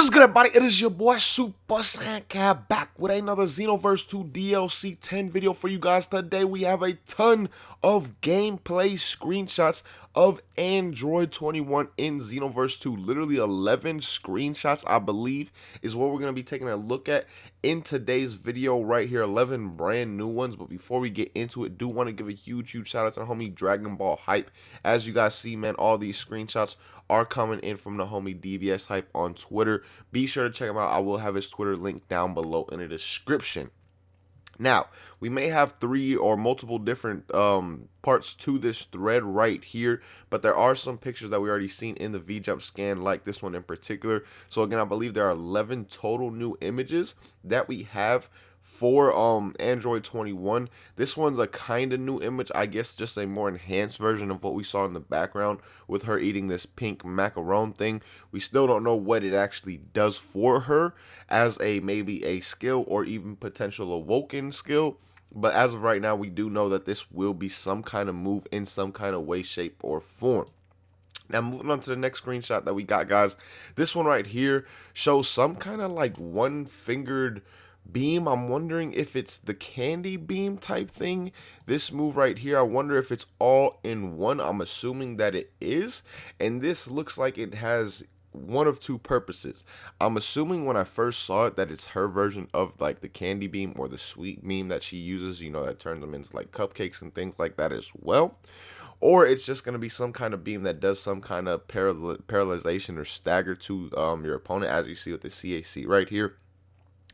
What is good, everybody? It is your boy Super Saiyan Cat back with another Xenoverse 2 DLC 10 video for you guys. Today we have a ton of gameplay screenshots of Android 21 in Xenoverse 2. Literally 11 screenshots, I believe, is what we're going to be taking a look at in today's video right here. 11 brand new ones. But before we get into it, do want to give a huge shout out to homie Dragon Ball Hype. As you guys see, man, all these screenshots are coming in from the homie DBS Hype on Twitter. Be sure to check him out. I will have his Twitter link down below in the description. Now, we may have three or multiple different parts to this thread right here, but there are some pictures that we already seen in the VJump scan, like this one in particular. So again, I believe there are 11 total new images that we have for Android 21. This one's a kind of new image, I guess, just a more enhanced version of what we saw in the background with her eating this pink macaron thing. We still don't know what it actually does for her as a maybe a skill or even potential awoken skill. But as of right now, we do know that this will be some kind of move in some kind of way, shape, or form. Now, moving on to the next screenshot that we got, guys. This one right here shows some kind of like one-fingered beam. I'm wondering if it's the candy beam type thing. This move right here, I wonder if it's all in one. I'm assuming that it is. And this looks like it has one of two purposes. I'm assuming when I first saw it that it's her version of like the candy beam or the sweet beam that she uses, you know, that turns them into like cupcakes and things like that as well. Or it's just going to be some kind of beam that does some kind of paralyzation or stagger to your opponent, as you see with the CAC right here.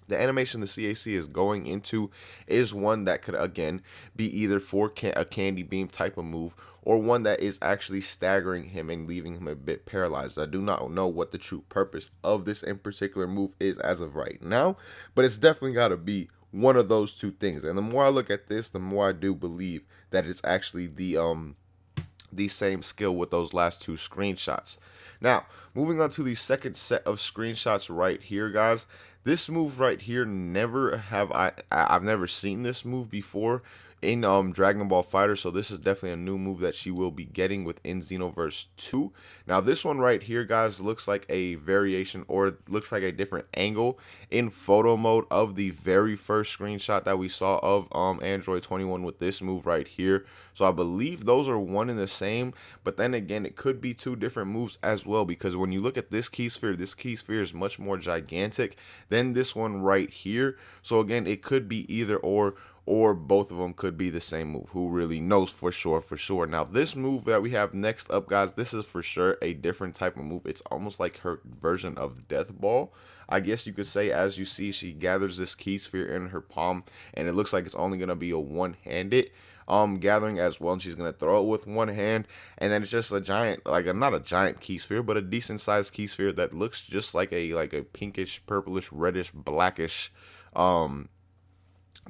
The animation the CAC is going into is one that could, again, be either for a candy beam type of move or one that is actually staggering him and leaving him a bit paralyzed. I do not know what the true purpose of this in particular move is as of right now, but it's definitely got to be one of those two things. And the more I look at this, the more I do believe that it's actually the same skill with those last two screenshots. Now, moving on to the second set of screenshots right here, guys. This move right here, I've never seen this move before in Dragon Ball Fighter, so this is definitely a new move that she will be getting within Xenoverse 2. Now, this one right here, guys, looks like a variation or looks like a different angle in photo mode of the very first screenshot that we saw of Android 21 with this move right here. So I believe those are one and the same, but then again, it could be two different moves as well, because when you look at this key sphere is much more gigantic than this one right here. So again, it could be either or both of them could be the same move. Who really knows for sure. Now, this move that we have next up, guys, this is for sure a different type of move. It's almost like her version of Death Ball, I guess you could say. As you see, she gathers this key sphere in her palm, and it looks like it's only going to be a one-handed gathering as well, and she's going to throw it with one hand, and then it's just a giant, like, not a giant key sphere, but a decent sized key sphere that looks just like a pinkish, purplish, reddish, blackish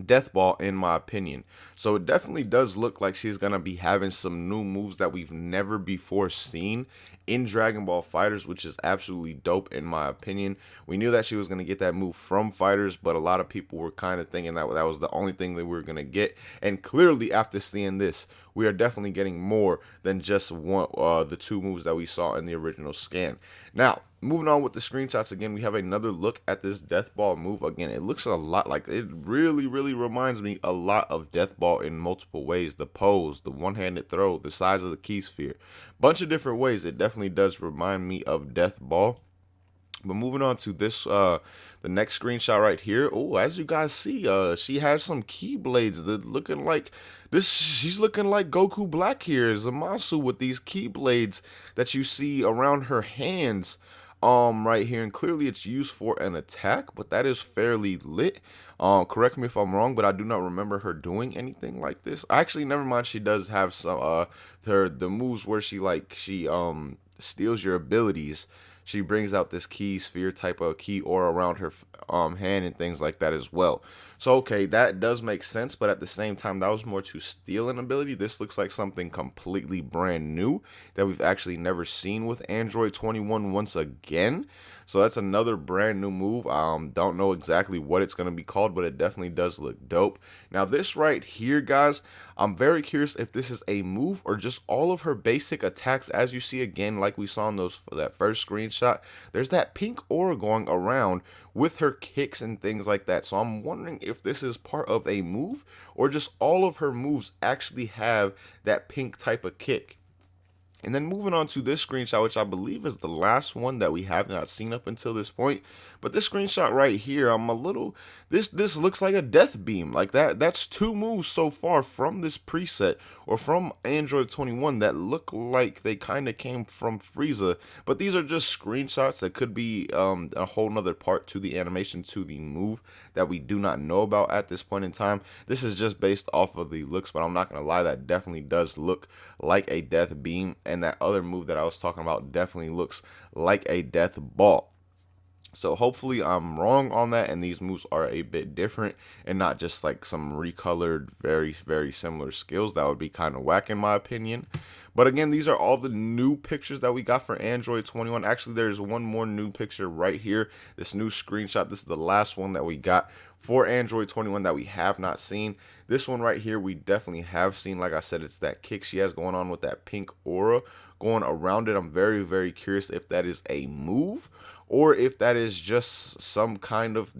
Death Ball, in my opinion. So it definitely does look like she's gonna be having some new moves that we've never before seen in Dragon Ball Fighters, which is absolutely dope in my opinion. We knew that she was gonna get that move from Fighters, but a lot of people were kind of thinking that that was the only thing that we were gonna get. And clearly, after seeing this, we are definitely getting more than just one the two moves that we saw in the original scan. Now, moving on with the screenshots again, we have another look at this Death Ball move. Again, it looks a lot like, it really reminds me a lot of Death Ball in multiple ways. The pose, the one-handed throw, the size of the key sphere, bunch of different ways. It definitely does remind me of Death Ball. But moving on to this, the next screenshot right here. Oh, as you guys see, she has some keyblades that looking like this. She's looking like Goku Black here, Zamasu, with these keyblades that you see around her hands, right here. And clearly it's used for an attack, but that is fairly lit. Correct me if I'm wrong, but I do not remember her doing anything like this. Actually, never mind. She does have some the moves where she steals your abilities. She brings out this key sphere type of key aura around her hand and things like that as well. So, okay, that does make sense, but at the same time, that was more to steal an ability. This looks like something completely brand new that we've actually never seen with Android 21 once again. So that's another brand new move. Don't know exactly what it's going to be called, but it definitely does look dope. Now this right here, guys, I'm very curious if this is a move or just all of her basic attacks. As you see again, like we saw in that first screenshot, there's that pink aura going around with her kicks and things like that. So I'm wondering if this is part of a move or just all of her moves actually have that pink type of kick. And then moving on to this screenshot, which I believe is the last one that we have not seen up until this point. But this screenshot right here, I'm a little, this looks like a death beam. Like that's two moves so far from this preset or from Android 21 that look like they kind of came from Frieza. But these are just screenshots that could be a whole nother part to the animation, to the move that we do not know about at this point in time. This is just based off of the looks, but I'm not going to lie, that definitely does look like a death beam. And that other move that I was talking about definitely looks like a death ball. So hopefully I'm wrong on that and these moves are a bit different and not just like some recolored, very similar skills. That would be kind of whack in my opinion. But again, these are all the new pictures that we got for Android 21. Actually, there's one more new picture right here. This new screenshot. This is the last one that we got for Android 21 that we have not seen. This one right here, we definitely have seen. Like I said, it's that kick she has going on with that pink aura going around it. I'm very curious if that is a move or if that is just some kind of,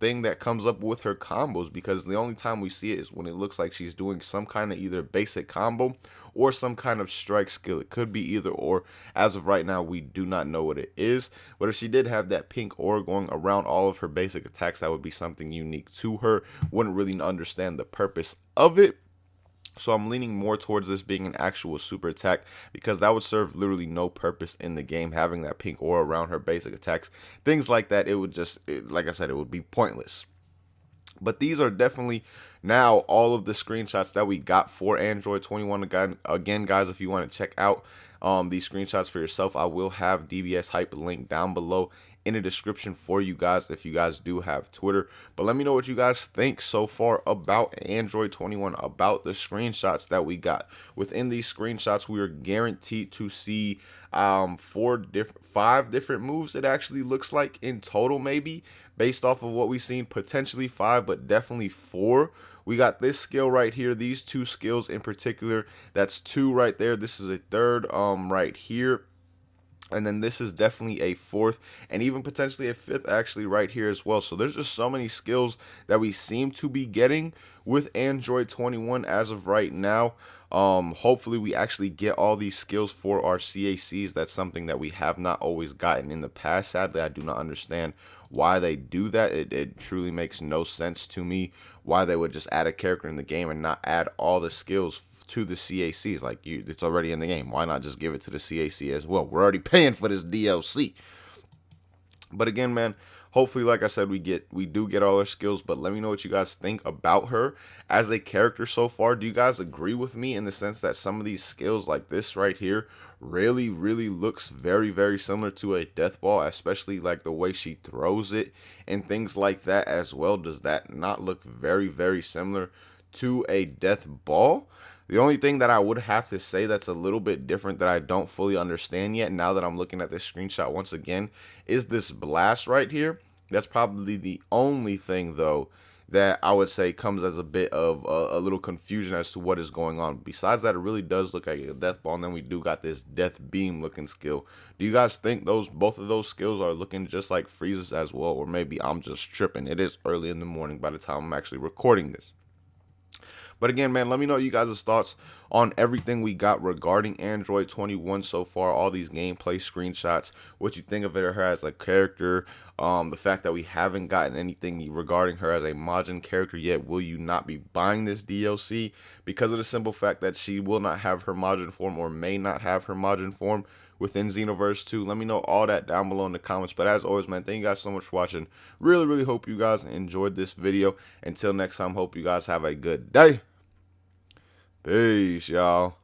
thing that comes up with her combos, because the only time we see it is when it looks like she's doing some kind of either basic combo or some kind of strike skill. It could be either or. As of right now, we do not know what it is. But if she did have that pink aura going around all of her basic attacks, that would be something unique to her. Wouldn't really understand the purpose of it. So I'm leaning more towards this being an actual super attack, because that would serve literally no purpose in the game, having that pink aura around her basic attacks. Things like that, it would just, like I said, it would be pointless. But these are definitely now all of the screenshots that we got for Android 21. Again, guys, if you want to check out these screenshots for yourself, I will have DBS Hype link down below in the description for you guys if you guys do have Twitter. But let me know what you guys think so far about Android 21, about the screenshots that we got. Within these screenshots, we are guaranteed to see 5 different moves. It actually looks like in total, maybe based off of what we've seen, potentially 5, but definitely 4. We got this skill right here, these 2 skills in particular. That's 2 right there. This is a 3rd right here. And then this is definitely a 4th and even potentially a 5th actually right here as well. So there's just so many skills that we seem to be getting with Android 21 as of right now. Hopefully we actually get all these skills for our CACs. That's something that we have not always gotten in the past. Sadly, I do not understand why they do that. It truly makes no sense to me why they would just add a character in the game and not add all the skills to the CACs. Like, it's already in the game. Why not just give it to the CAC as well? We're already paying for this DLC. But again, man, hopefully, like I said, we do get all our skills. But let me know what you guys think about her as a character so far. Do you guys agree with me in the sense that some of these skills, like this right here, really looks very similar to a death ball, especially like the way she throws it and things like that as well? Does that not look very similar to a death ball? The only thing that I would have to say that's a little bit different that I don't fully understand yet, now that I'm looking at this screenshot once again, is this blast right here. That's probably the only thing, though, that I would say comes as a bit of a little confusion as to what is going on. Besides that, it really does look like a death ball, and then we do got this death beam looking skill. Do you guys think both of those skills are looking just like Frieza's as well? Or maybe I'm just tripping. It is early in the morning by the time I'm actually recording this. But again, man, let me know you guys' thoughts on everything we got regarding Android 21 so far, all these gameplay screenshots, what you think of her as a character, the fact that we haven't gotten anything regarding her as a Majin character yet. Will you not be buying this DLC because of the simple fact that she will not have her Majin form, or may not have her Majin form within Xenoverse 2? Let me know all that down below in the comments. But as always, man, thank you guys so much for watching. Really hope you guys enjoyed this video. Until next time, hope you guys have a good day. Peace, y'all.